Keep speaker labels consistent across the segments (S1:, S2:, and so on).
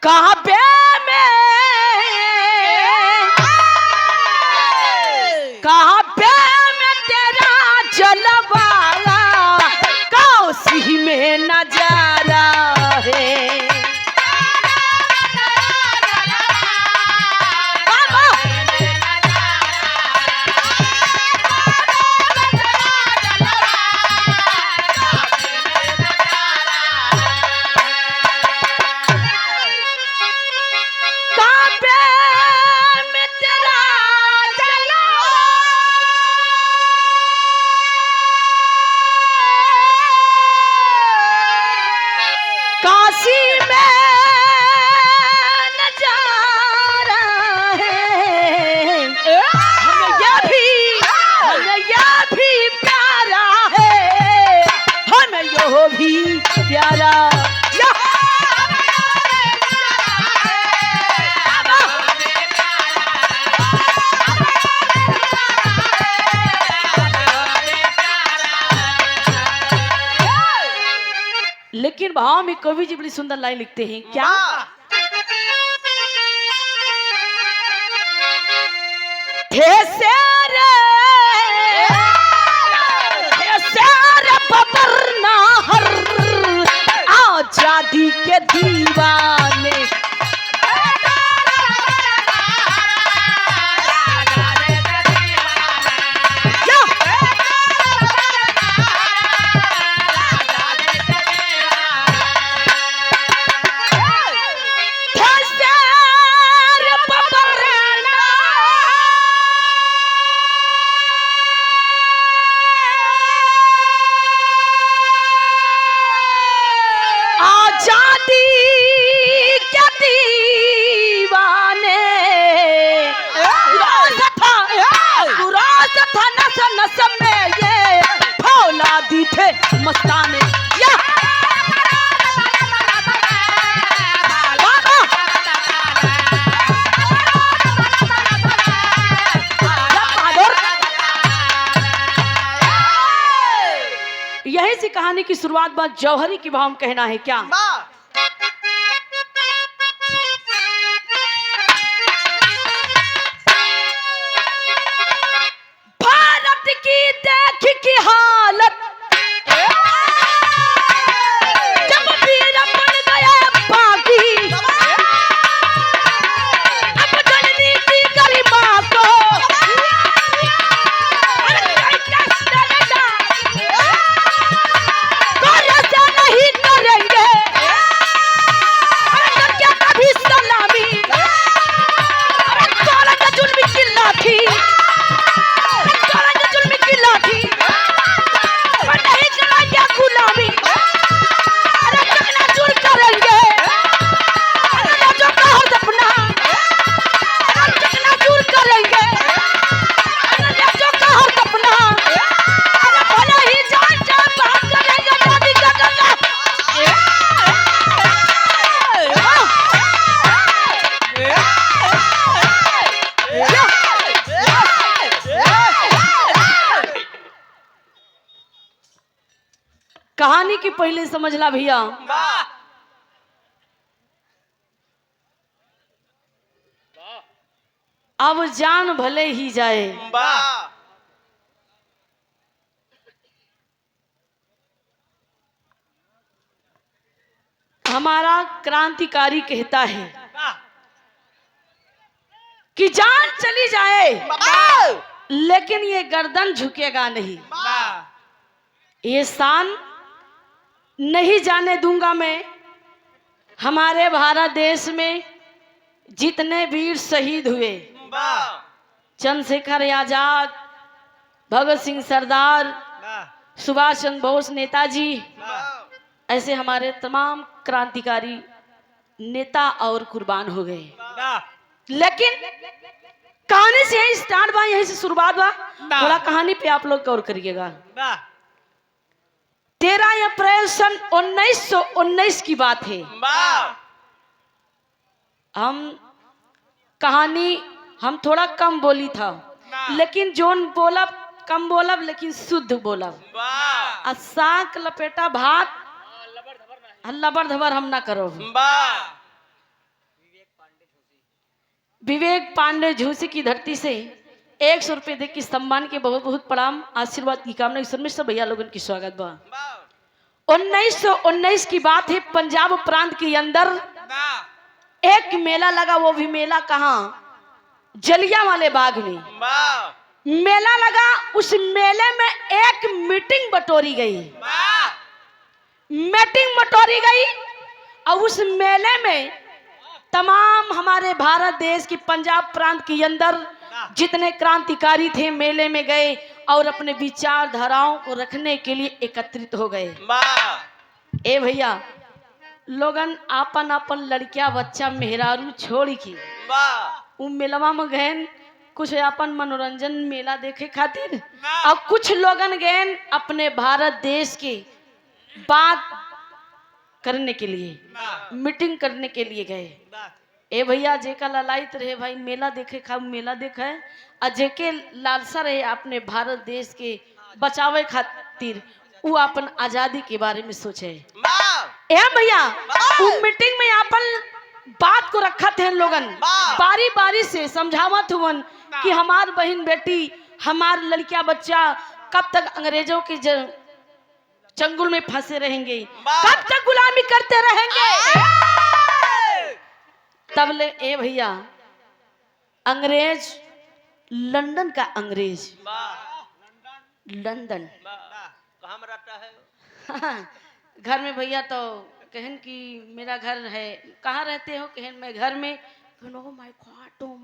S1: काबे में काबे में तेरा जलवाला काशी में नजारा है। प्यारा लेकिन भाव में कवि जी बड़ी सुंदर लाइन लिखते हैं क्या? आजादी के दीवाने मस्ताने या यही सी कहानी की शुरुआत बात जौहरी की भाव कहना है क्या? भारत की देख की हालत कहानी की पहले समझला भैया। अब जान भले ही जाए हमारा क्रांतिकारी कहता है कि जान चली जाए लेकिन ये गर्दन झुकेगा नहीं, ये शान नहीं जाने दूंगा मैं। हमारे भारत देश में जितने वीर शहीद हुए, चंद्रशेखर आजाद, भगत सिंह सरदार, सुभाष चंद्र बोस नेताजी, ऐसे हमारे तमाम क्रांतिकारी नेता और कुर्बान हो गए। लेकिन कहानी से यही स्टार्ट हुआ, यहीं से शुरुआत हुआ। थोड़ा कहानी पे आप लोग गौर करिएगा। 13 अप्रैल सन 1919 की बात है। हम कहानी हम थोड़ा कम बोली था, लेकिन जोन बोलब कम बोलब लेकिन शुद्ध बोलब। साग लपेटा भात लबर धबर हम ना करो। विवेक पांडे झूसी की धरती से 100 रुपए दे के सम्मान के बहुत बहुत प्रणाम आशीर्वाद की कामना ईश्वर में सब भैया लोगन की स्वागत बा। 1919 की बात है, पंजाब प्रांत के अंदर एक मेला लगा। वो भी मेला कहाँ? जलियांवाले बाग में मेला लगा। उस मेले में एक मीटिंग बटोरी गई, और उस मेले में तमाम हमारे भारत देश की पंजाब प्रांत के अंदर जितने क्रांतिकारी थे मेले में गए और अपने विचारधाराओं को रखने के लिए एकत्रित हो गए। ए भैया लोगन आपन आपन लड़किया बच्चा मेहरारू छोड़ के उ मेलवा में गए, कुछ अपन मनोरंजन मेला देखे खातिर, और कुछ लोगन गए अपने भारत देश के बात करने के लिए, मीटिंग करने के लिए गए। ए भैया जेका ललायत रहे भाई मेला देखे खा मेला देखा है, और जेके लालसा रहे अपने भारत देश के बचावे खातिर वो अपन आजादी के बारे में सोचे। ए भैया वो मीटिंग में अपन बात को रखा थे लोगन, बारी बारी से समझावत हुवन कि हमार बहन बेटी हमार लड़किया बच्चा कब तक अंग्रेजों के चंगुल में फंसे रहेंगे, कब तक गुलामी करते रहेंगे। तब ले ए भैया अंग्रेज, लंदन का अंग्रेज, लंदन
S2: कहाँ में रहता है?
S1: घर में भैया तो कहन कि मेरा घर है। कहाँ रहते हो? कहन मैं घर में। नो माय गॉड तुम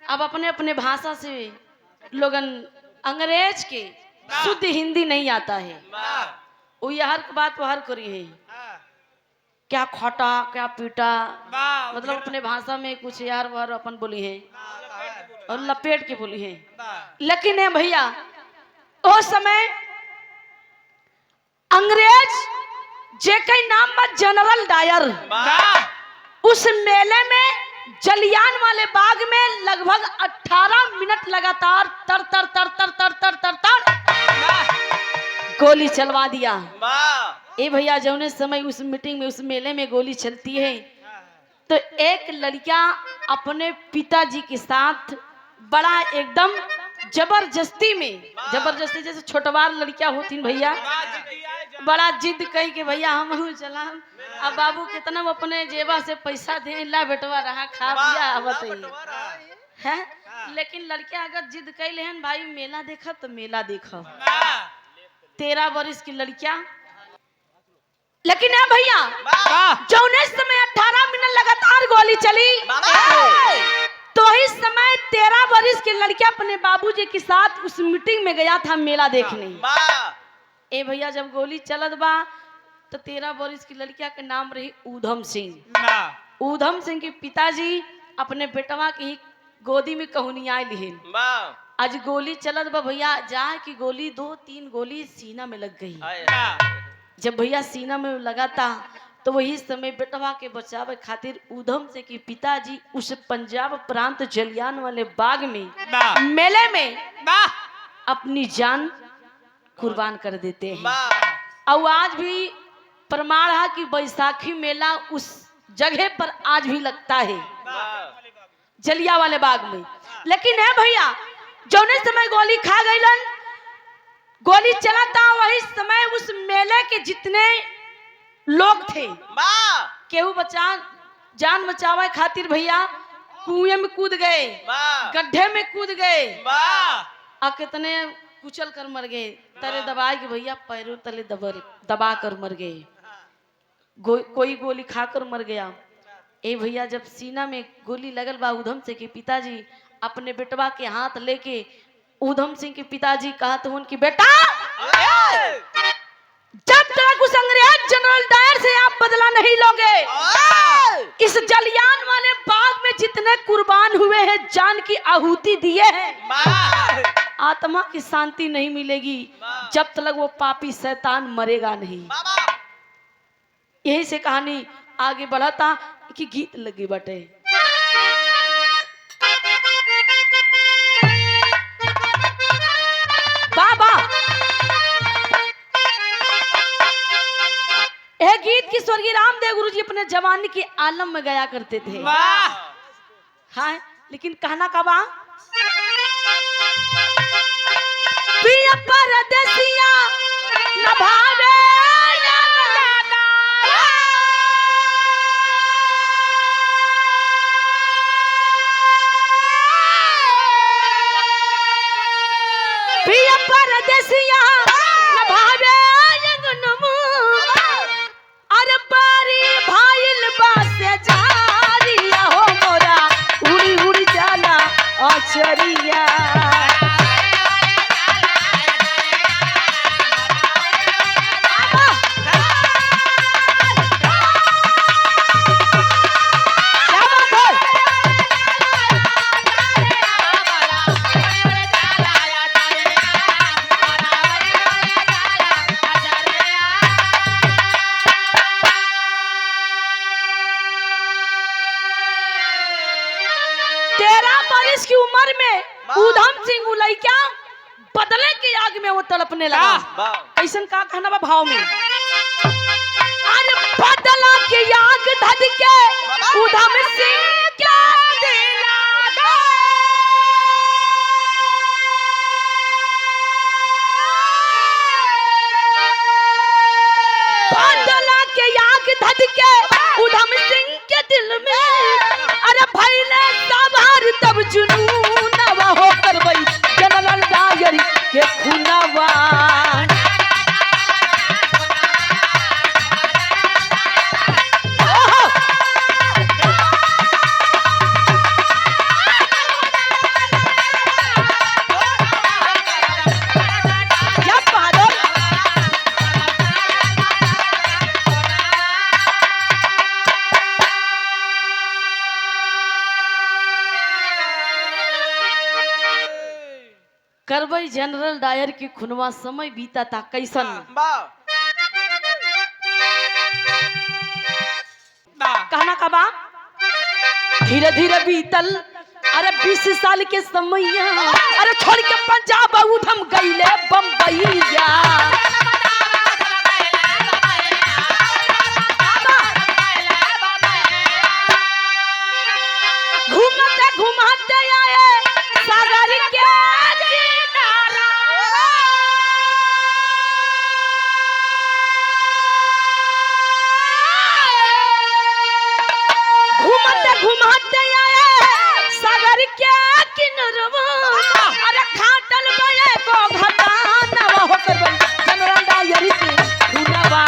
S1: अब अपने अपने भाषा से लोगन अंग्रेज के शुद्ध हिंदी नहीं आता है, वो हर बात वो हर करी है, क्या खोटा क्या पीटा, मतलब अपने भाषा में कुछ यार वार अपन बोली है और लपेट के बोली है। लेकिन है भैया उस समय अंग्रेज जेके नाम में जनरल डायर, उस मेले में जलियांवाले बाग में लगभग 18 मिनट लगातार तर तर तर तर तर तर तर तर गोली चलवा दिया। ए भैया जौने समय उस मीटिंग में उस मेले में गोली चलती है तो एक लड़किया अपने पिताजी के साथ बड़ा एकदम जबरदस्ती जैसे छोटवार लड़किया होती भैया, बड़ा जिद कही कि भैया हम चला। अब बाबू कितना अपने जेबा से पैसा दे, ला बेटवा रहा खा पिया बताइए है। लेकिन लड़किया अगर जिद कैले हैं भाई मेला देखा तो मेला देखा, 13 वर्ष की लड़किया। लेकिन है भैया जौने समय 18 मिनट लगातार गोली चली तो इस समय 13 वर्ष की लड़किया अपने बाबूजी के साथ उस मीटिंग में गया था मेला देखने। ए भैया जब गोली चलत बा तो 13 वर्ष की लड़किया के नाम रही ऊधम सिंह। ऊधम सिंह के पिताजी अपने बेटवा की ही गोदी में कहुनिया लिहिन। आज गोली चलत बा भैया, जा की गोली 2-3 गोली सीना में लग गई। जब भैया सीना में लगा था तो वही समय बेटवा के बचावे खातिर ऊधम सिंह के पिताजी उस पंजाब प्रांत जलियांवाले बाग में मेले में अपनी जान कुर्बान कर देते हैं। और आज भी प्रमाण है कि बैसाखी मेला उस जगह पर आज भी लगता है जलियांवाले बाग में। लेकिन है भैया जौने समय गोली खा गईलन, गोली चला था वही समय उस मेले के जितने लोग थे केहू जान बचावे खातिर भैया कुएं में कूद गए, गड्ढे में कूद गए, और कितने कुचल कर मर गए, तले दबाए के भैया पैरों तले दबा कर मर गए, कोई गोली खाकर मर गया। ए भैया जब सीना में गोली लगल बा ऊधम सिंह के पिताजी अपने बेटवा के हाथ लेके ऊधम सिंह के पिताजी कहा तो उनकी बेटा जब तक उस अंग्रेज जनरल डायर से आप बदला नहीं लोगे, इस जलियांवाले बाग में जितने कुर्बान हुए हैं, जान की आहुति दिए हैं, आत्मा की शांति नहीं मिलेगी जब तक वो पापी शैतान मरेगा नहीं। यही से कहानी आगे बढ़ाता कि गीत लगी बटे। बाबा ए गीत की स्वर्गीय रामदेव गुरु जी अपने जवानी के आलम में गया करते थे। हाँ, लेकिन कहना का बा पिया परदेसिया न भावे पिया परदेसिया न भावे अंगनमु अरे बारी भाईल बासे जारिया हो मोरा उड़ी उड़ी जाला अचरिया की उम्र में उधम सिंह उलैया बदले की आग में वो तड़पने लगा। ऐसन का कहना बा भाव में अरे बदला की आग धध के उधम सिंह क्या दिला दो बदला के आग धध के उधम सिंह के दिल में अरे भैले सवार तब जुनून नवा हो करबई जनरल डायर के खुनवा करबई जनरल डायर की खुनवा समय बीता था कैसन कहना का बा धीरे धीरे बीतल अरे 20 साल के समय अरे छोड़ के पंजाब उधम गईले बम्बईया घूमते घुमाते आए सागर के घुमाते आए सागर के किनारवा अरे खाटल बये को घटाना हो करबई जनरल डायर के खुनवा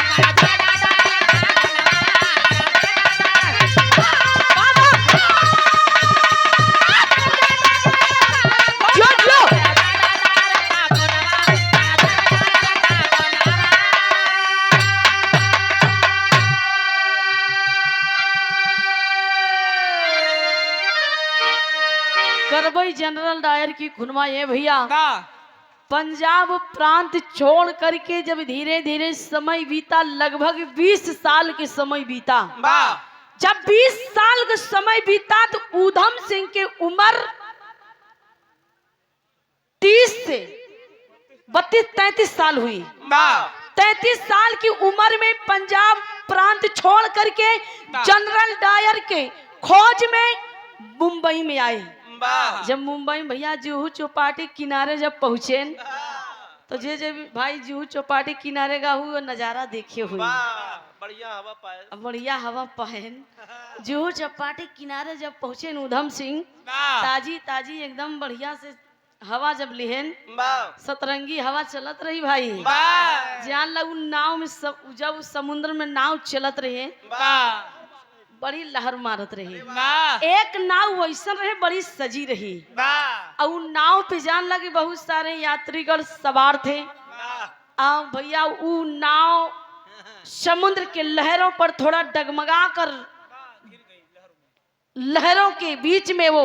S1: करबई जनरल डायर की खुनवा ये भैया पंजाब प्रांत छोड़ करके जब धीरे धीरे समय बीता लगभग 20 साल के समय बीता जब 20 साल का समय बीता तो ऊधम सिंह के उम्र 30 से 32-33 साल हुई। 33 साल की उम्र में पंजाब प्रांत छोड़ करके जनरल डायर के खोज में मुंबई में आए। जब मुंबई में भैया जुहू चौपाटी किनारे जब पहुंचे तो जब भाई जुहू चौपाटी किनारे का हुआ नजारा देखे हुए बढ़िया हवा पहन जुहू चौपाटी किनारे जब पहुंचे ऊधम सिंह ताजी ताजी एकदम बढ़िया से हवा जब लिहन सतरंगी हवा चलत रही भाई जान लगू नाव में जब समुद्र में नाव चलत रहे बड़ी लहर मारत रही। एक नाव वैसा रहे बड़ी सजी रही और नाव पे जान लगे बहुत सारे यात्रीगण सवार थे। भैया वो नाव समुद्र के लहरों पर थोड़ा डगमगा कर लहरों के बीच में वो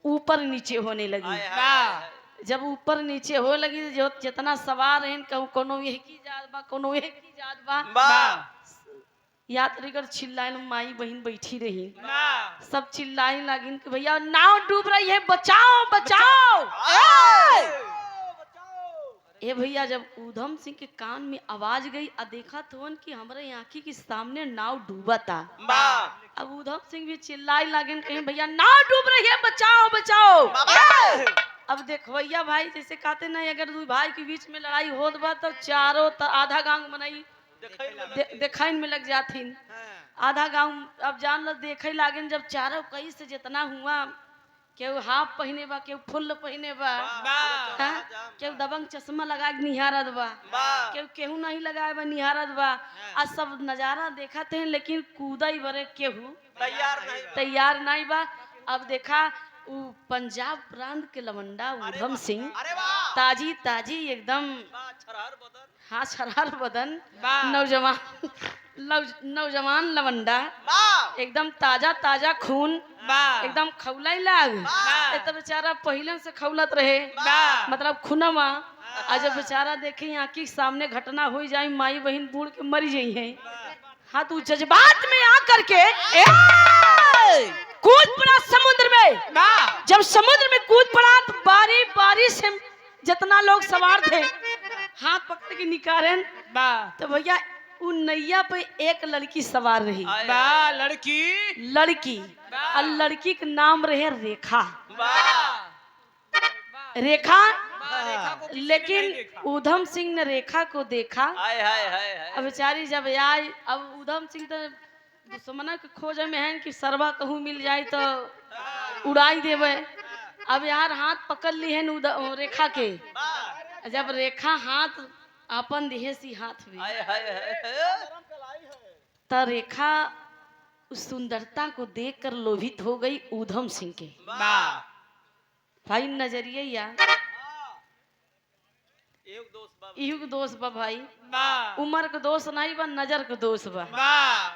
S1: ऊपर नीचे होने लगी। जब ऊपर नीचे हो लगी जो जितना सवार है कोनो यही की जात बा कोनो यही की जात बा यात्रीगण चिल्लाए माई बहन बैठी रही सब चिल्लाए लगिन कि भैया नाव डूब रही है बचाओ बचाओ। ए भैया जब ऊधम सिंह के कान में आवाज गई आ देखा तो कि हमारे आंखी के सामने नाव डूबा था।
S2: वाह
S1: अब ऊधम सिंह भी चिल्लाए लागन कहीं भैया नाव डूब रही है बचाओ बचाओ। अब देख भैया भाई जैसे कहते नहीं अगर दो भाई के बीच में लड़ाई होत बा तो चारों आधा गांव मनाई देखै में लग जाथिन। आधा गांव अब जान ल देखे लागन जब चारों कई से जितना हुआ केहू हाफ पहने बा केहू फुल पहने बा केहू दबंग चश्मा लगा के निहारत बा केहू नहीं लगाए बा निहारत बा आ सब नजारा देखा थे लेकिन कूदाई बरे केहू तैयार नहीं बा। अब देखा उ पंजाब प्रांत के लवंडा ऊधम सिंह ताजी ताजी एकदम हाँ छरहर बदन नौजवान लवंडा एकदम ताजा ताजा खून एकदम खौलाई लाग तो बेचारा पहले से खौलत रहे मतलब खुनवा आ जब बेचारा देखे आँखी सामने घटना हो जाए माई बहन बूढ़ के मर जाई है। हाँ तू जज्बात में आकर के कूद पड़ा समुद्र में। जब समुद्र में कूद पड़ा तो बारी बारी से जितना लोग सवार थे हाथ पकड़ के निकालें तो भैया उन नैया पे एक लड़की सवार रही लड़की और लड़की का नाम रहे रेखा। रेखा लेकिन ऊधम सिंह ने रेखा को देखा। अब बेचारी जब आई अब ऊधम सिंह तो दुश्मना के खोज में है कि सरवा कहूँ मिल जाए तो उड़ाई देवे। अब यार हाथ पकड़ ली है रेखा के जब रेखा हाथ अपन दिहे सी हाथ में तो रेखा उस सुंदरता को देखकर लोभित हो गई ऊधम सिंह के। भाई नजरिए या इहुक दोष बा भाई उम्र के दोष नहीं बा नजर के दोष बा।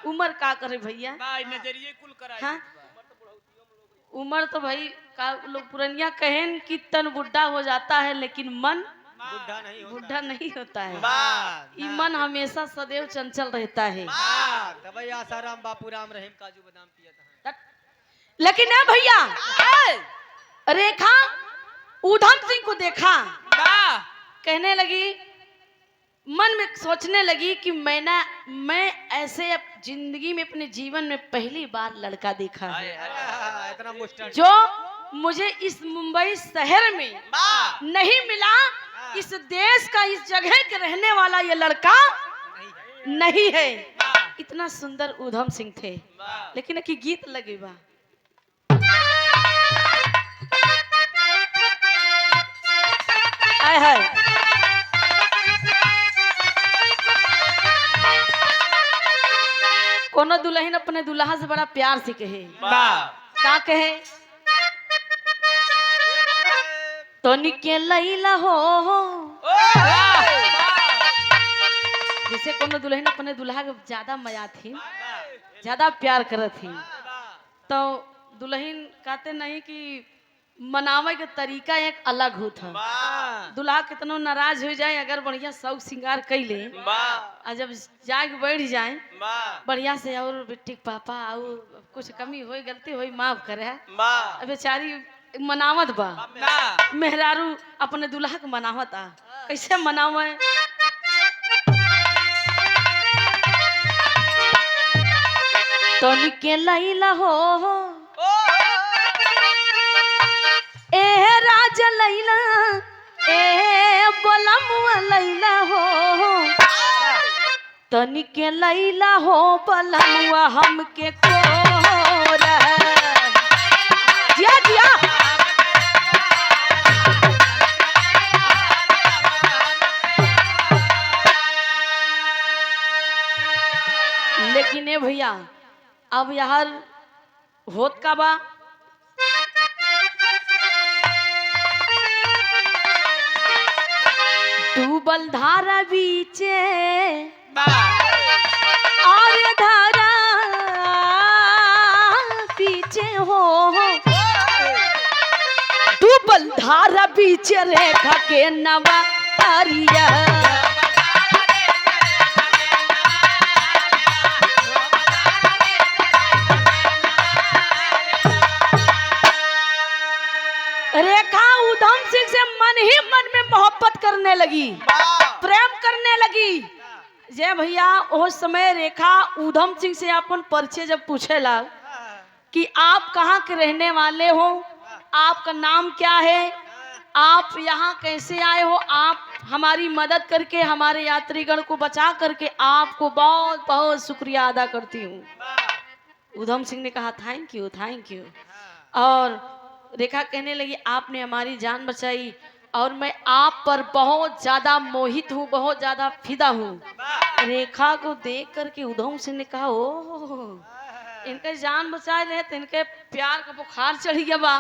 S1: उम्र का करे भैया
S3: नजरिए कुल करा
S1: हाँ उम्र तो भाई का लोग पुरनिया कहें कि तन बुढ़ा हो जाता है लेकिन मन बुढ़ा नहीं होता है। ये मन हमेशा सदैव चंचल रहता है।
S3: आसाराम बापू राम रहीम काजू बादाम पिया था।
S1: लेकिन ना भैया रेखा ऊधम सिंह को देखा कहने लगी मन में सोचने लगी कि मैं ऐसे जिंदगी में अपने जीवन में पहली बार लड़का देखा है
S3: इतना
S1: जो मुझे इस मुंबई शहर में नहीं मिला। इस देश का इस जगह के रहने वाला ये लड़का नहीं है। इतना सुंदर ऊधम सिंह थे लेकिन एक गीत लगे बा आय हाय कोनो दुल्हन अपने दुल्हा से बड़ा प्यार से कहे का कहे तो निके लैला हो जैसे कोनो दुल्हन अपने दुल्हा के ज्यादा मजा थी ज्यादा प्यार करत थी तो दुल्हन कहते नहीं कि मनावे के तरीका एक अलग होता। दुल्हा कितना नाराज हो जाए अगर बढ़िया शौक श्रृंगार कैले और जब जाग बैठ जाए बढ़िया से और बेटी पापा और कुछ कमी हो गलती हो माफ करे बेचारी मनावत बा मेहरारू अपने दुल्हा के मनावत आ कैसे मनावे तो निके लैला हो ए राजा लैला ए बलमुआ लैला हो तनिके लैला हो बलमुआ हमके कोर जिया जिया लेकिन ए भैया अब यार होत का बा डूबल धारा बीचे और धारा पीछे हो डूबल धारा पीछे रेखा के नवारिया रेखा ऊधम सिंह से मन ही मन में मोहब्बत करने लगी, प्रेम करने लगी। जय भैया उस समय रेखा उधम सिंह से अपन परिचय जब पूछेला कि आप कहाँ के रहने वाले हो, आपका नाम क्या है, आप यहाँ कैसे आए हो, आप हमारी मदद करके हमारे यात्रीगण को बचा करके आपको बहुत बहुत शुक्रिया अदा करती हूँ। उधम सिंह ने कहा थैंक यू थैंक यू। और रेखा कहने लगी आपने हमारी जान बचाई और मैं आप पर बहुत ज्यादा मोहित हूँ, बहुत ज्यादा फिदा हूँ। रेखा को देख करके उधम सिंह ने कहा ओह इनके जान बचाए रहे तो इनके प्यार का बुखार चढ़ गया बा।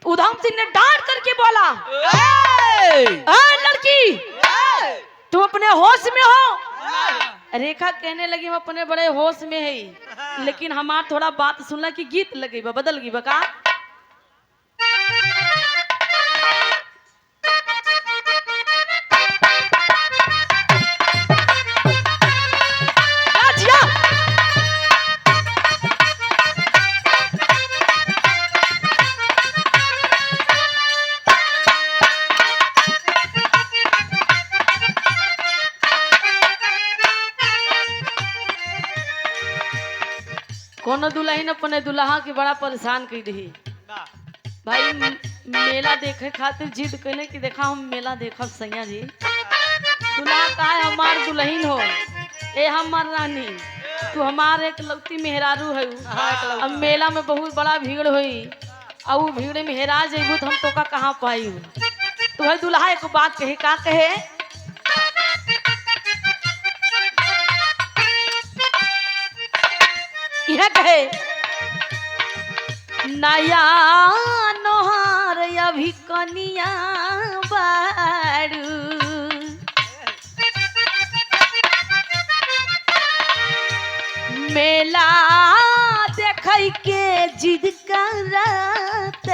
S1: उधम सिंह ने डांट करके बोला लड़की तुम अपने होश में हो। रेखा कहने लगी हम अपने बड़े होश में है, लेकिन हमार थोड़ा बात सुनला कि गीत लगी बा बदल गई बका। कोनो दुल्हन अपने दुल्हा के बड़ा परेशान कर रही भाई। मेला देखे खातिर जिद कैले कि देखा हम मेला देखब सैया जी। दुल्हा का है हमार दुल्हन हो, ए हमार रानी तू हमार एक लौती मेहरारू है। अब मेला में बहुत बड़ा भीड़ हुई और वो भीड़ में हेरा जेबू तो हम तो का कहाँ पाई हूँ। तो है दुल्हा एक बात कहे का कहे यह कहे नया नोहार अभी कनिया बारू मेला देख के जिद करतारू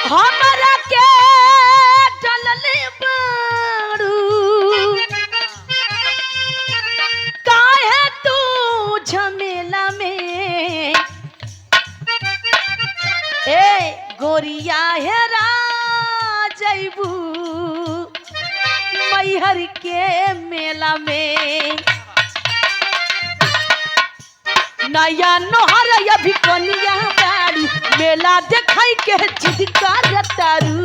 S1: हमरा के डलले बारू काहे तू झमेला में ए गोरिया हेरा जैबू मैहर के मेला में। नया नोहर अभी कनिया बारू मेला देखाई के जिद करतारू।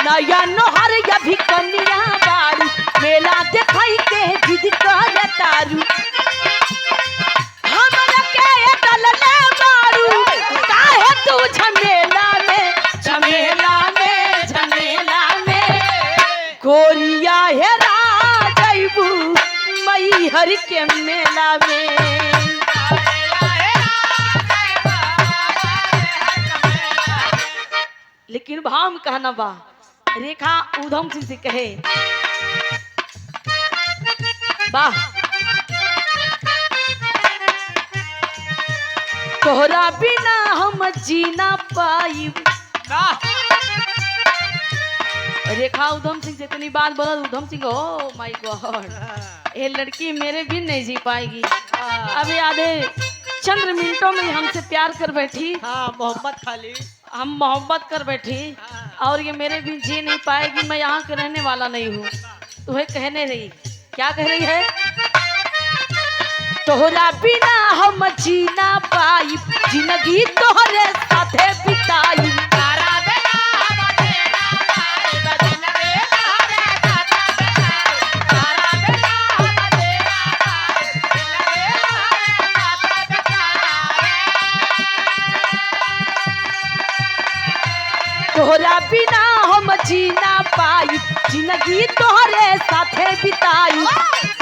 S1: नया नोहर अभी कनिया बारू मेला देखाई के जिद करतारू। हमरा के डलले बारू काहे तू झमेला में झमेला में झमेला में गोरिया हेरा जैबू मैहर के मेला में। लेकिन भाव कहना बा रेखा उधम सिंह से कहे वाह तोहरा बिना हम जीना पाई। रेखा उधम सिंह से इतनी बात बोला Udham Singh oh my God ये लड़की मेरे भी नहीं जी पाएगी। अभी आधे चंद मिनटों में हमसे प्यार कर बैठी।
S3: हाँ मोहब्बत खाली
S1: हम मोहब्बत कर बैठी और ये मेरे भी जी नहीं पाएगी। मैं यहाँ के रहने वाला नहीं हूँ। तुम्हें कहने रही क्या कह रही है तोहरा बिना हम जीना पाई जिंदगी तोहरे साथे बिताई। तोहरा बिना हम जीना पाई जिंदगी तोहरे साथे बिताई।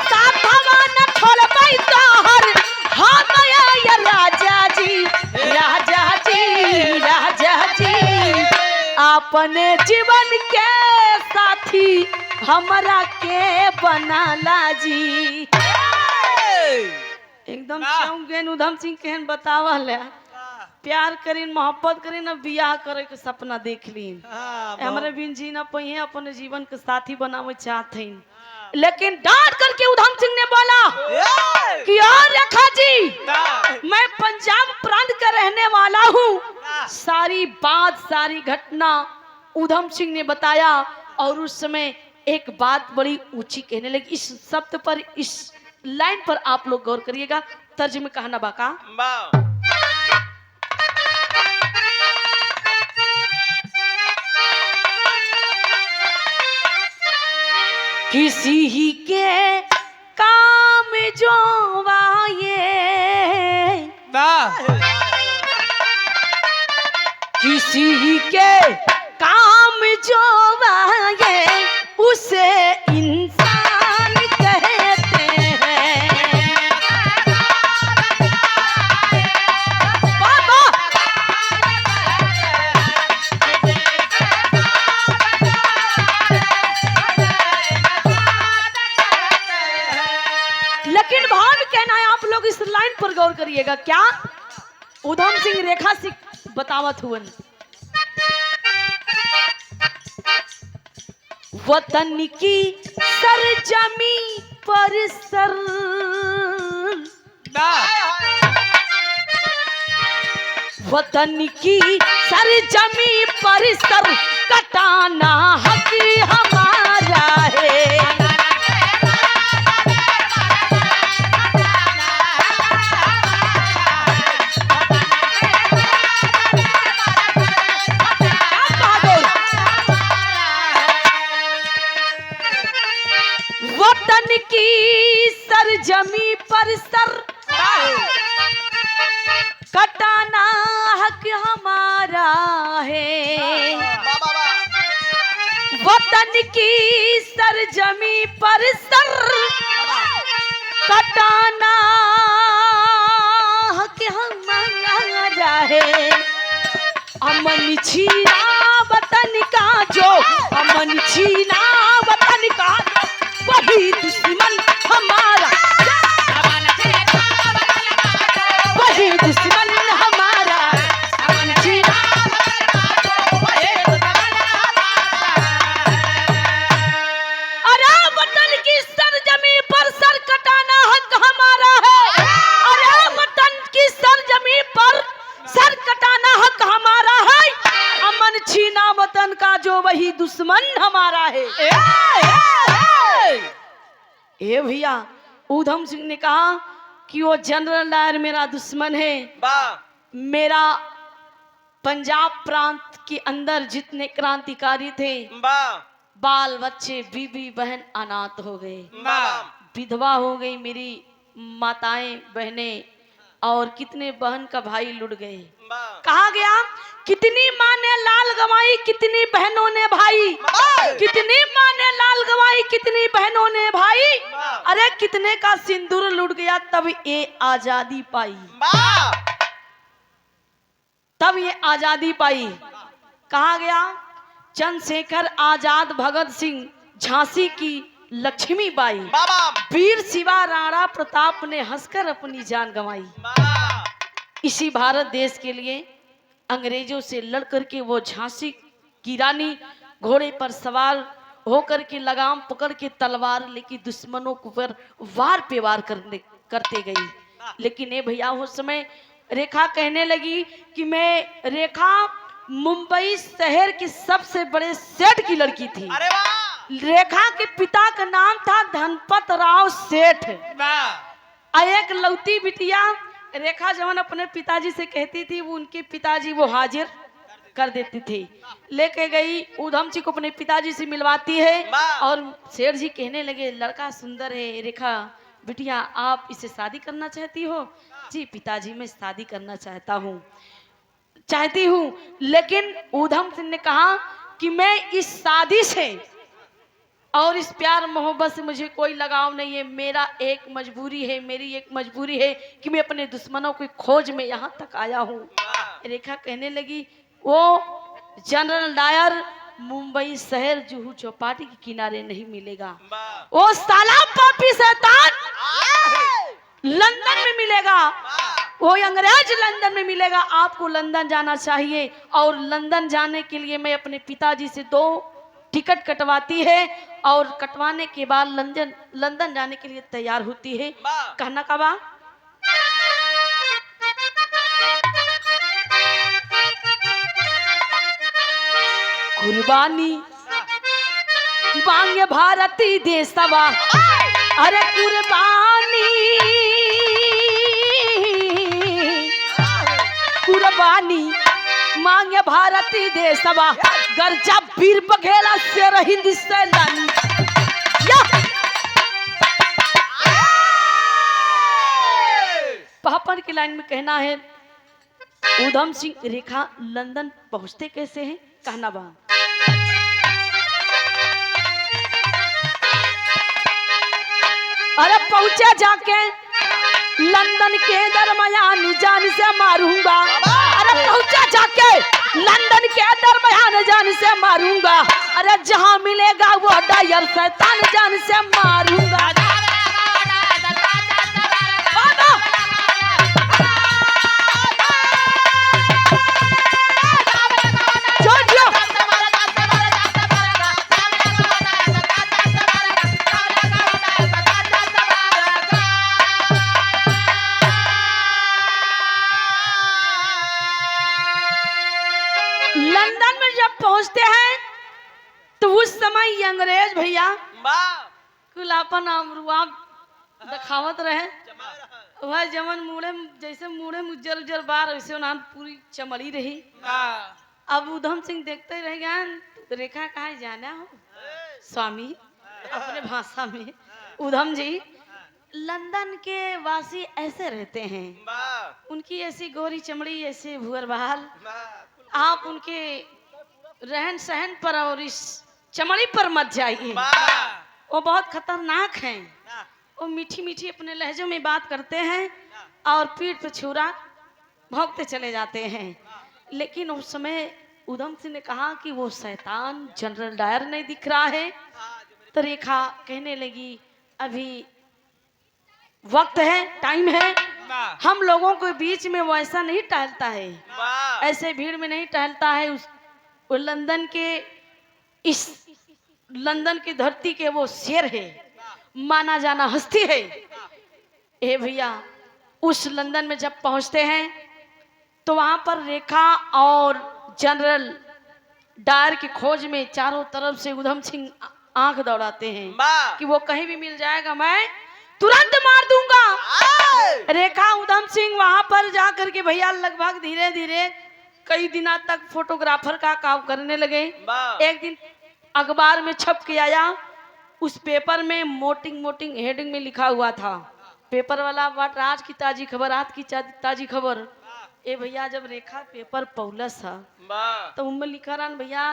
S1: साथवा न छोड़बै तोहर हम या राजा जी राजा जी राजा जी अपने जीवन के साथी हमरा के बनाला जी। एकदम चौंगेन उधम सिंह केहन बतावल है प्यार करीन मोहब्बत करीन अब बियाह करे के सपना देख लीन
S3: हाँ,
S1: हमारे बिन जी न पहिए अपने जीवन के साथी बनावे चाहते लेकिन डांट करके उधम सिंह ने बोला कि और रेखा जी मैं पंजाब प्रांत का रहने वाला हूँ। सारी बात सारी घटना उधम सिंह ने बताया और उस समय एक बात बड़ी ऊंची कहने लगी। इस शब्द पर इस लाइन पर आप लोग गौर करिएगा। तर्जुमे कहना बाका किसी ही के काम जो आए किसी ही के काम जो आए उसे इंसान कहते हैं। बाबा लेकिन भाव में कहना है आप लोग इस लाइन पर गौर करिएगा। क्या उधम सिंह रेखा से बतावत हुए वतन की सरजमी पर सर वतन की सरजमी पर सर कटाना हक हमारा है। वतन की सरजमी पर सर कटाना हक हमारा है। वतन की सरजमी पर सर कटाना हक हमारा है। अमन छीना वतन का जो अमन छीना वतन का वही दुश्मन हमारा वही दुश्मन हमारा। अरे वतन की सरजमी पर सर कटाना हक हमारा है। अरे वतन की सरजमी पर सर कटाना हक हमारा है। अमन छीना वतन का जो वही दुश्मन हमारा है। ए भैया उधम सिंह ने कहा कि वो जनरल डायर मेरा दुश्मन है। मेरा पंजाब प्रांत के अंदर जितने क्रांतिकारी थे बाल बच्चे बीबी बहन अनाथ हो गए विधवा हो गई मेरी माताएं बहनें और कितने बहन का भाई लुट गए। कहा गया कितनी माँ ने लाल गवाई कितनी बहनों ने भाई कितनी माँ ने लाल गवाई कितनी बहनों ने भाई। अरे कितने का सिंदूर लुट गया तब ये आजादी पाई तब ये आजादी पाई। कहा गया चंद्रशेखर आजाद भगत सिंह झांसी की लक्ष्मीबाई वीर शिवा राणा प्रताप ने हंसकर अपनी जान गंवाई। इसी भारत देश के लिए अंग्रेजों से लड़ करके वो झांसी की रानी घोड़े पर सवार होकर के लगाम पकड़ के तलवार लेके दुश्मनों को पर वार पे वार करते गई। लेकिन ये भैया उस समय रेखा कहने लगी कि मैं रेखा मुंबई शहर के सबसे बड़े सेठ की लड़की थी। रेखा के पिता का नाम था धनपत राव सेठ। एक लौती बिटिया रेखा जवन अपने पिताजी से कहती थी वो उनके पिताजी वो हाजिर कर देते थे। लेके गई उधम सिंह को अपने पिताजी से मिलवाती है और सेठ जी कहने लगे लड़का सुंदर है रेखा बिटिया आप इसे शादी करना चाहती हो? जी पिताजी मैं शादी करना चाहती हूँ। लेकिन उधम सिंह ने कहा कि मैं इस शादी से और इस प्यार मोहब्बत से मुझे कोई लगाव नहीं है। मेरी एक मजबूरी है कि मैं अपने दुश्मनों की खोज में यहाँ तक आया हूँ। रेखा कहने लगी वो जनरल डायर मुंबई शहर जुहू चौपाटी के किनारे नहीं मिलेगा। वो साला पापी शैतान लंदन में मिलेगा। वो अंग्रेज लंदन में मिलेगा, आपको लंदन जाना चाहिए। और लंदन जाने के लिए मैं अपने पिताजी से 2 टिकट कटवाती है और कटवाने के बाद लंदन जाने के लिए तैयार होती है। कहना का बा कुर्बानी मांगे भारती देशवा, अरे कुर्बानी कुर्बानी मांगे भारती देशवा, गर्जा वीर बघेला शेर हिंद सैलानी। पापन की लाइन में कहना है, उधम सिंह रेखा लंदन पहुंचते कैसे हैं? कहना बा अरे पहुंचे जाके लंदन के दरमियान जान से मारूंगा, अरे पहुंचा जाके लंदन के दरमियान जान से मारूंगा, अरे जहां मिलेगा वो डायर शैतान जान से मारूंगा। लंदन में जब पहुंचते हैं तो उस समय ये अंग्रेज भैया कुल अपन अमरुआ दिखावत रहे। वह जमन मुड़े जैसे मुड़े उज्जर उज्जर बार वैसे नाम पूरी चमड़ी रही। अब उधम सिंह देखते रह गए, रेखा कहाँ जाना हो स्वामी, अपने भाषा में उधम जी लंदन के वासी ऐसे रहते हैं, उनकी ऐसी गोरी चमड़ी, ऐसे भुअर बहाल, आप उनके रहन सहन पर और इस चमड़ी पर मत जाइए, वो बहुत खतरनाक हैं। वो मीठी मीठी अपने लहजों में बात करते हैं और पीठ पे छुरा भौंकते चले जाते हैं। लेकिन उस समय उधम सिंह ने कहा कि वो शैतान जनरल डायर नहीं दिख रहा है। तो रेखा कहने लगी अभी वक्त है, टाइम है, हम लोगों के बीच में वो ऐसा नहीं टहलता है, ऐसे भीड़ में नहीं टहलता है। वो लंदन के इस लंदन की धरती के वो शेर है, माना जाना हस्ती है। ए भैया उस लंदन में जब पहुंचते हैं तो वहां पर रेखा और जनरल डायर की खोज में चारों तरफ से उधम सिंह आंख दौड़ाते हैं कि वो कहीं भी मिल जाएगा मैं तुरंत मार दूंगा। रेखा उधम सिंह वहां पर जाकर के भैया लगभग धीरे धीरे कई दिनों तक फोटोग्राफर का काम करने लगे। एक दिन अखबार में छप के आया, उस पेपर में मोटिंग हेडिंग में लिखा हुआ था, पेपर वाला वाट आज की ताजी खबर, आज की ताजी खबर। ए भैया जब रेखा पेपर पौलस था तो उनमें लिखा रहा भैया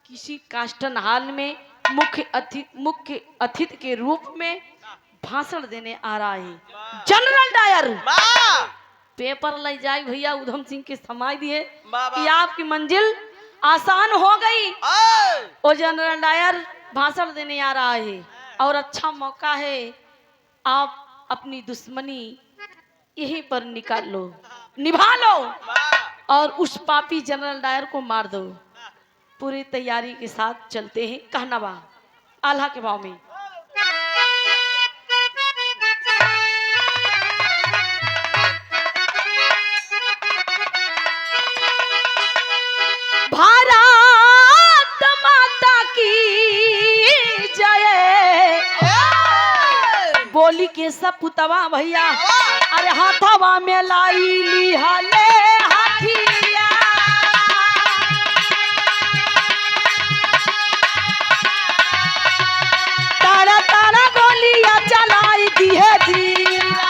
S1: किसी कास्टन हॉल में मुख्य अतिथि के रूप में भाषण देने आ रहा है जनरल डायर। पेपर ले जाए भैया उधम सिंह के समाज दिए कि आपकी मंजिल आसान हो गई। वो जनरल डायर भाषण देने आ रहा है और अच्छा मौका है, आप अपनी दुश्मनी यहीं पर निकाल लो, निभा लो और उस पापी जनरल डायर को मार दो। पूरी तैयारी के साथ चलते हैं। कहना बा आल्हा के भाव में भारत माता की जय बोली के सब पुतवा भैया, अरे हाथवा में लाई लिहाले हाथिया, तारा तारा गोलियां चलाई दी है धीरा।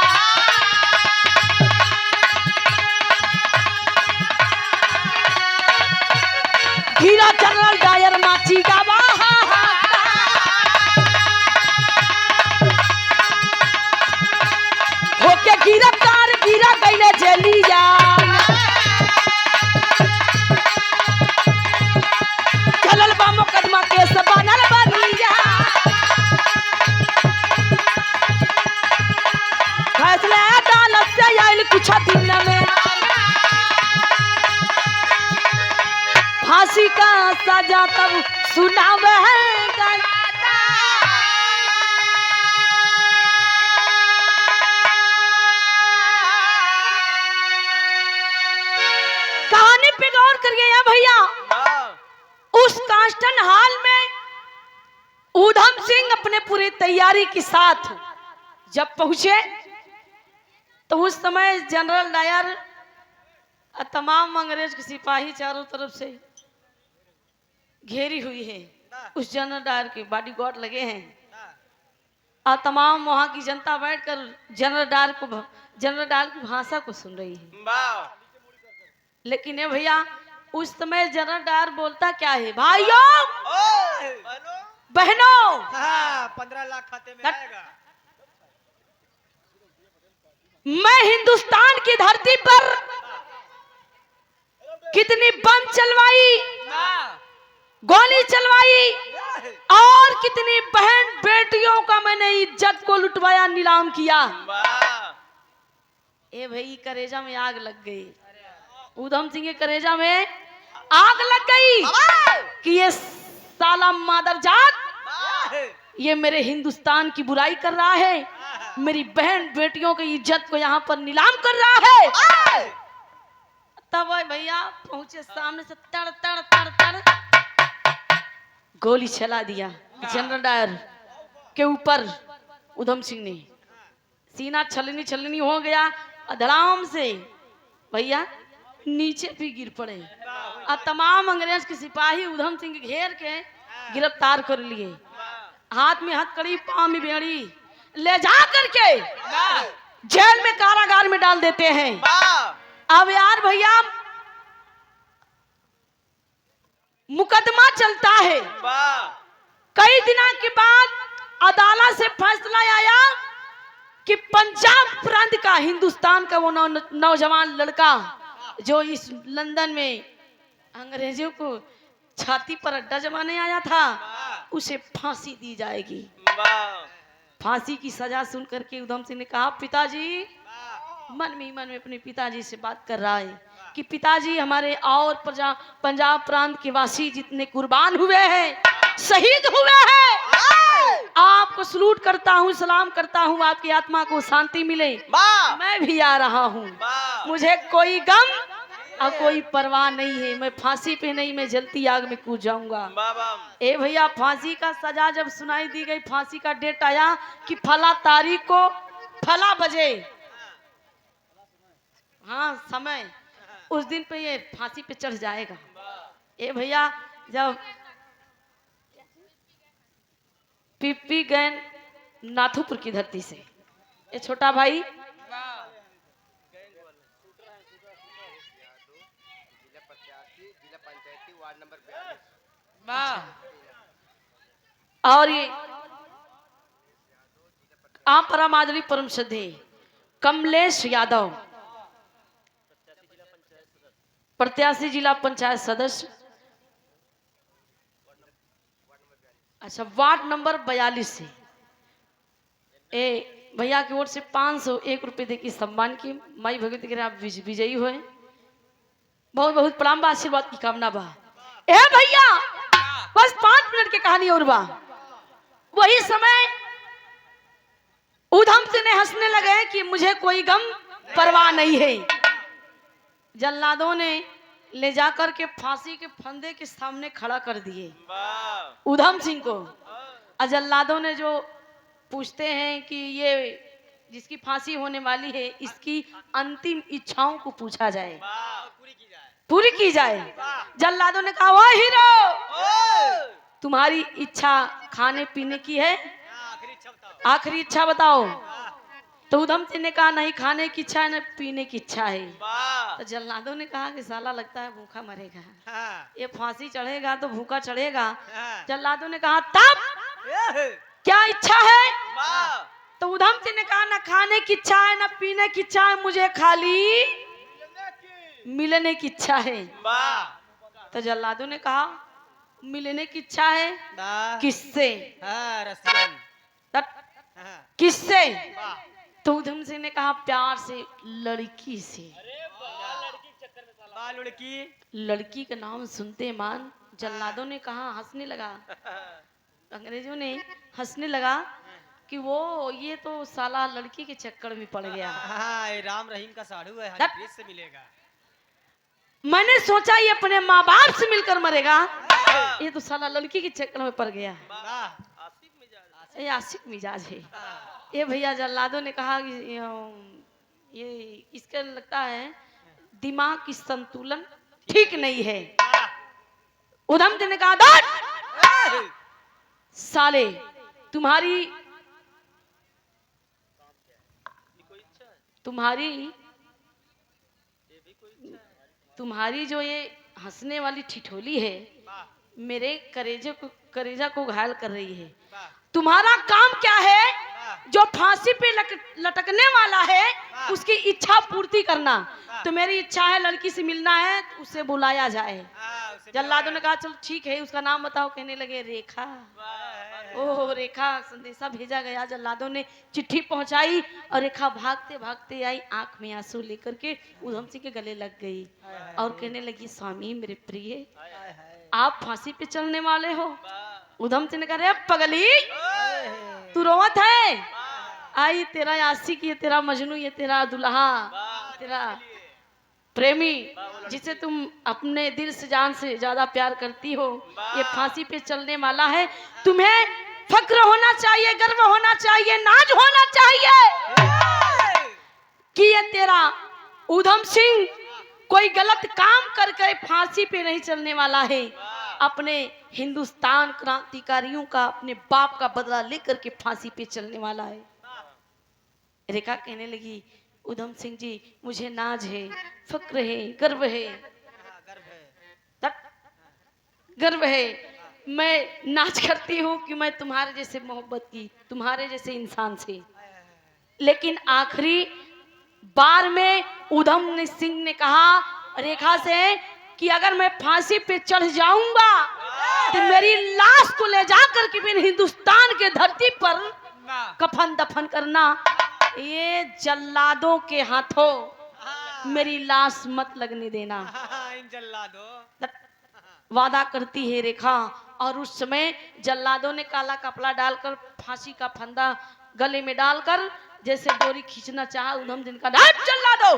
S1: गिरा जनरल डायर माची का होके गिरफ्तार गिरा गईले जेलिया। चलल बा मुकदमा केस बनल बनिया, फैसला अदालत से आयल कुछ दिन फांसी का सजा तब सुनावेगा। कहानी पे गौर करिए या भैया। उस कांस्टन हॉल में ऊधम सिंह अपने पूरी तैयारी के साथ जब पहुंचे तो उस समय जनरल डायर और तमाम अंग्रेज के सिपाही चारों तरफ से घेरी हुई है। उस जनरल डायर के बॉडीगार्ड लगे हैं और तमाम वहां की जनता बैठकर जनरल डायर की भाषा को सुन रही है। लेकिन ये भैया उस समय जनरल डायर बोलता क्या है, भाइयों बहनों,
S3: 15 लाख खाते में आएगा।
S1: मैं हिंदुस्तान की धरती पर कितनी बम चलवाई, गोली चलवाई और कितनी बहन बेटियों का मैंने इज्जत को लुटवाया, नीलाम किया। ए भाई करेजा में आग लग गई। ऊधम सिंह के करेजा में आग लग गई कि ये साला मादरजात ये मेरे हिंदुस्तान की बुराई कर रहा है, मेरी बहन बेटियों की इज्जत को यहाँ पर नीलाम कर रहा है। तब भैया पहुंचे सामने से तड़ तड़ तड़ तड़ गोली चला दिया जनरल डायर के ऊपर। ऊधम सिंह ने सीना छलनी छलनी हो गया, धड़ाम से भैया नीचे भी गिर पड़े और तमाम अंग्रेज के सिपाही ऊधम सिंह के घेर के गिरफ्तार कर लिए। हाथ में हथकड़ी, पांव में बेड़ी ले जा करके जेल में, कारागार में डाल देते हैं। अब यार भैया मुकदमा चलता है। कई दिनों के बाद अदालत से फैसला आया कि पंजाब प्रांत का, हिंदुस्तान का वो नौजवान लड़का जो इस लंदन में अंग्रेजों को छाती पर अड्डा जमाने आया था, उसे फांसी दी जाएगी। फांसी की सजा सुन करके ऊधम सिंह ने कहा, पिताजी, मन में अपने पिताजी से बात कर रहा है कि पिताजी हमारे और पंजाब प्रांत के वासी जितने कुर्बान हुए हैं, शहीद हुए हैं, आपको सलूट करता हूँ, सलाम करता हूँ, आपकी आत्मा को शांति मिले। मैं भी आ रहा हूँ, मुझे कोई गम और कोई परवाह नहीं है, मैं फांसी पे नहीं, मैं जलती आग में कूद जाऊंगा। ए भैया फांसी का सजा जब सुनाई दी गई, फांसी का डेट आया कि फला तारीख को फला बजे, हाँ समय, उस दिन पे ये फांसी पे चढ़ जाएगा। ए भैया जब पिप्पी गैन नाथुपुर की धरती से ये छोटा भाई और ये आप परमाजली परम श्रद्धे कमलेश यादव, प्रत्याशी जिला पंचायत सदस्य, अच्छा वार्ड नंबर 42 से ए भैया की ओर से 501 रुपए दे के सम्मान की माई भगवती के आप विजयी हुए। बहुत बहुत प्रणाम बा, आशीर्वाद की कामना बा। ए भैया बस 5 मिनट की कहानी और बा। वही समय ऊधम सिंह ने हंसने लगे कि मुझे कोई गम परवाह नहीं है। जल्लादों ने ले जाकर के फांसी के फंदे के सामने खड़ा कर दिए ऊधम सिंह को। जल्लादों ने जो पूछते हैं कि ये जिसकी फांसी होने वाली है, इसकी अंतिम इच्छाओं को पूछा जाए, पूरी की जाए। जल्लादों ने कहा, वाह हीरो, तुम्हारी इच्छा खाने पीने की है, आखिरी इच्छा बताओ। तो ऊधम सिंह ने कहा, नहीं खाने की इच्छा है, न पीने की इच्छा है। तो जल्लादों ने कहा कि साला लगता है भूखा मरेगा, ये फांसी चढ़ेगा तो भूखा चढ़ेगा। जल्लादों ने कहा, तब क्या इच्छा है? तो ऊधम सिंह ने कहा, ना खाने की इच्छा है, ना पीने की इच्छा है, मुझे खाली मिलने की इच्छा है। तो जल्लादों ने कहा, मिलने की इच्छा है किससे? किससे? तो ऊधम सिंह ने कहा, प्यार से, लड़की से।
S3: लड़की
S1: लड़की का नाम सुनते मान जल्लादों ने कहा, हंसने लगा, अंग्रेजों ने हंसने लगा कि वो ये तो साला लड़की के चक्कर में पड़ गया।
S3: हाँ, ये राम रहीम का साड़ू है,
S1: धत।
S3: हनीप्रीत से मिलेगा।
S1: मैंने सोचा ये अपने माँ बाप से मिलकर मरेगा, ये तो साला लड़की के चक्कर में पड़ गया।
S3: वाह,
S2: आशिक मिजाज।
S1: ये आशिक मिजाज है। ये भैया जल्लादों ने कहा कि ये इसका लगता है दिमाग की संतुलन ठीक नहीं है। उधम ने कहा, "दौड़! साले तुम्हारी
S2: ये कोई इच्छा है?
S1: तुम्हारी
S2: ये भी कोई इच्छा है?
S1: तुम्हारी जो ये हंसने वाली ठिठोली है
S3: वाह,
S1: मेरे करेजा को घायल कर रही है।
S3: वाह,
S1: तुम्हारा काम क्या है?
S3: वाह,
S1: जो फांसी पे लटकने वाला है उसकी इच्छा पूर्ति करना। तो मेरी इच्छा है लड़की से मिलना है, तो उसे बुलाया जाए।
S3: हाँ, उसे
S1: जल्लादों ने कहा चल ठीक है, उसका नाम बताओ। कहने लगे रेखा। ओह रेखा, संदेशा भेजा गया। जल्लादों ने चिट्ठी पहुंचाई और रेखा भागते भागते आई, आंख में आंसू लेकर के उधम सिंह के गले लग गई और कहने लगी, स्वामी मेरे प्रिय, आप फांसी पे चलने वाले हो? उधम सिंह ने कहा, रे पगली तू रोवत है? आई तेरा आशिक, ये तेरा मजनू, ये तेरा दुल्हा, तेरा प्रेमी, जिसे तुम अपने दिल से जान से ज्यादा प्यार करती हो, ये फांसी पे चलने वाला है। तुम्हें फक्र होना चाहिए, गर्व होना चाहिए, नाज होना चाहिए कि ये तेरा उधम सिंह कोई गलत काम करके फांसी पे नहीं चलने वाला है। अपने हिंदुस्तान क्रांतिकारियों का, अपने बाप का बदला लेकर के फांसी पे चलने वाला है। रेखा कहने लगी, उधम सिंह जी मुझे नाज है, फक्र है, गर्व है, गर्व है। मैं नाच करती हूँ कि मैं तुम्हारे जैसे मोहब्बत की, तुम्हारे जैसे इंसान से। लेकिन आखिरी बार में उधम सिंह ने कहा रेखा से कि अगर मैं फांसी पे चढ़ जाऊंगा तो मेरी लाश को ले जाकर के फिर हिंदुस्तान के धरती पर कफन दफन करना। ये जल्लादों के हाथों मेरी लाश मत लगने देना।
S3: इन जल्लादों
S1: वादा करती है रेखा। और उस समय जल्लादों ने काला कपड़ा डालकर फांसी का फंदा गले में डालकर जैसे डोरी खींचना चाहा, उधम दिन का जल्लादो,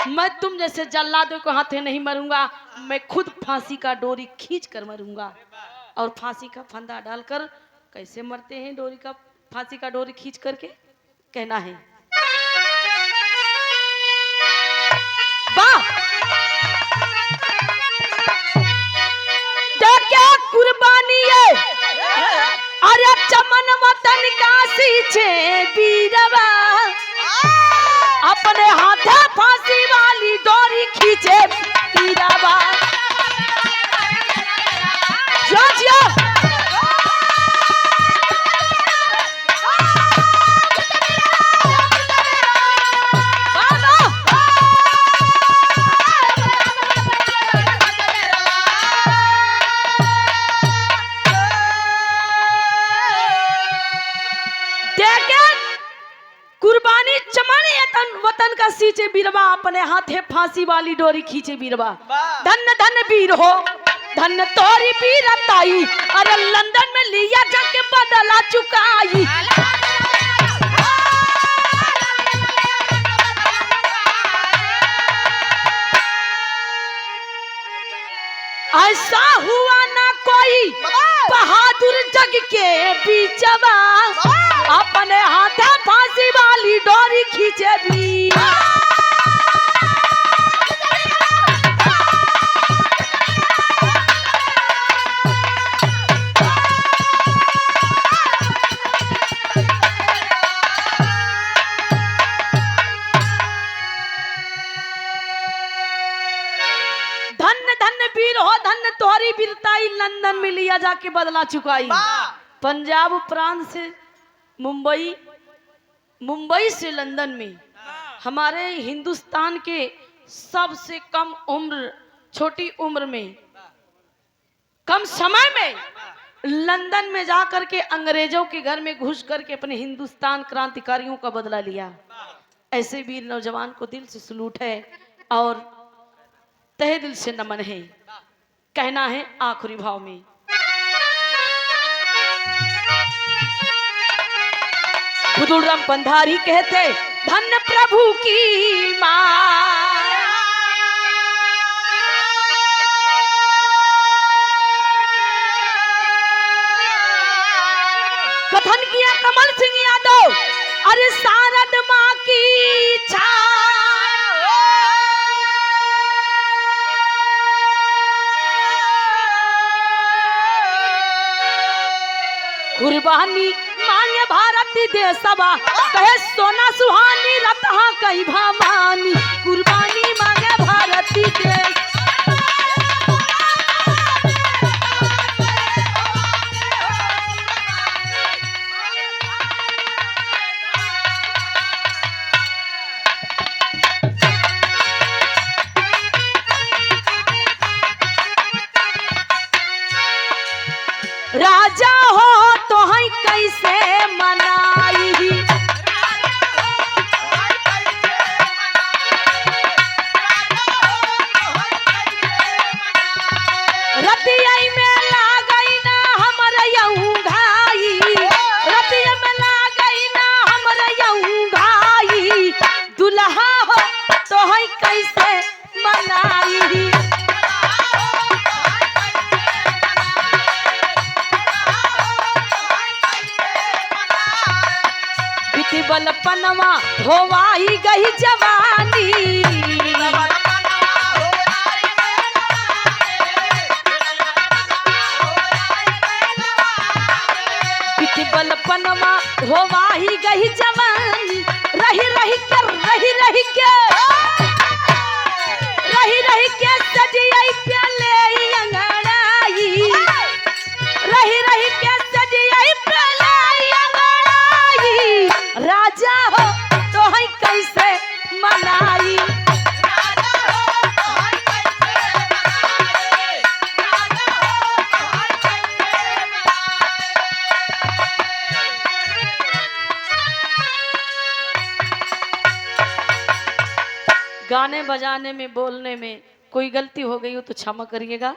S1: मैं तुम जैसे जल्लादों को हाथे नहीं मरूंगा, मैं खुद फांसी का डोरी खींच कर मरूंगा। और फांसी का फंदा डालकर कैसे मरते हैं, डोरी का फांसी का डोरी खींच करके, कहना है वाह क्या कुर्बानी है, अरे चमन वतन का सींचे बीरवा, अपने हाथे फांसी वाली डोरी खींचे बीरवा। जो जो कुर्बानी चमाने वतन का सींचे बीरवा, अपने हाथे फांसी वाली डोरी खींचे बीरवा। धन धन वीर हो, धन तोरी वीरताई, अरे लंदन में लिया जाके बदला चुकाई। ऐसा हुआ ना कोई बहादुर जग के बीचवा, अपने हाथे फांसी वाली डोरी खींचे भी। धन धन वीर हो, धन तोहरी वीरताई, लंदन में लिया जाके बदला चुकाई। पंजाब प्रांत से मुंबई, मुंबई से लंदन में हमारे हिंदुस्तान के सबसे कम उम्र, छोटी उम्र में, कम समय में लंदन में जाकर के अंग्रेजों के घर में घुस करके अपने हिंदुस्तान क्रांतिकारियों का बदला लिया। ऐसे वीर नौजवान को दिल से सलूट है। और तहे दिल से नमन है। कहना है आखिरी भाव में, बुदुलराम पंधारी कहते धन्य प्रभु की माँ, कथन किया कमल सिंह यादव, अरे शारद माँ की कुर्बानी मांगे भारती देशवा, कहे सोना सुहानी रतहा कई भवानी, कुर्बानी मांगे भारती देश। राजा हो तो है कैसे मनाई, रतिया में लागई ना हमर यऊ घाई, रतिया में लागई ना हमर यऊ घाई, दुल्हा हो तो है कैसे मनाई। बलपनवा होवाई गई जवानी, बलपनवा होवाई गई जवानी, रही रही के रही रही के रही रही के सजियाई प्याले अंगड़ाई, रही रही के सजियाई प्याले अंगड़ाई, राजा हो तो है कैसे मनाई। गाने बजाने में बोलने में कोई गलती हो गई हो तो क्षमा करिएगा।